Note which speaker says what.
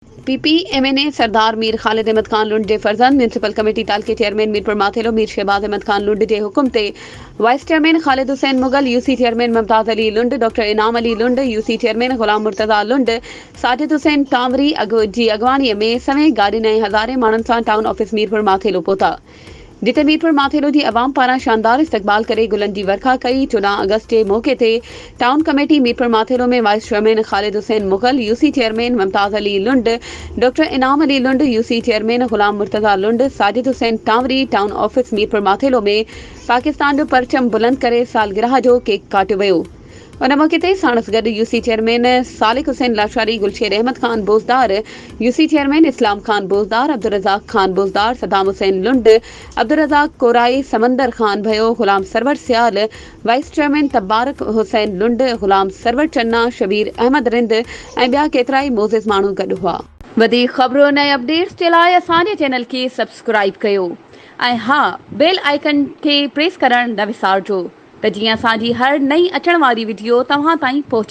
Speaker 1: PPMNA Sardar Mir Khalid Ahmed Khan Lund जे फर्जंद municipal committee ताल के चेयरमैन मीरपुर माथेलो मीर शहबाज अहमद खान लुंड जे हुक्म ते vice chairman Khalid Hussain Mughal, UC chairman Mumtaz Ali Lund, doctor Inam Ali Lund, UC chairman Ghulam Murtaza Lund, Sajid Hussain Tanwari जी अगवानी में समेत गाड़ी नए हज़ारे मानन सां टाउन ऑफिस मीरपुर माथेलो पहुता, जिते मीरपुर माथेलो जी अवाम पारा शानदार इस्तकबाल करे गुलन जी वर्खा कई। 14 अगस्त के मौके ते टाउन कमेटी मीरपुर माथेलो में vice chairman Khalid Hussain Mughal, UC chairman Mumtaz Ali Lund, doctor Inam Ali Lund, UC chairman Ghulam Murtaza Lund, Sajid Hussain Tanwari town office Mirpur Mathelo में पाकिस्तान जो परचम बुलंद करे सालगिरह जो केक काटियो वियो। उन मौके ते साणस गॾु UC chairman Salik Hussain Lashari, Gulsher Ahmed Khan Bozdar, UC chairman Islam Khan Bozdar, Abdul Razzaq Khan Bozdar, Saddam Hussain Lund, Abdul Razzaq Korai, Samandar Khan Bhayo, Ghulam Sarwar Sial, vice chairman Tabarak Hussain लुंड, गुलाम सरवर चन्ना, शबीर अहमद रिंद ऐं ॿिया केतिराई मोज़िज़ माण्हू गॾु हुआ। वधीक ख़बरूं ऐं अपडेट्स जे लाइ असांजे चैनल खे सब्सक्राइब कयो ऐं हा, बेल आइकन खे प्रेस करणु न विसारिजो त जीअं असांजी हर नई अचण वारी वीडियो तव्हां ताईं पहुचे।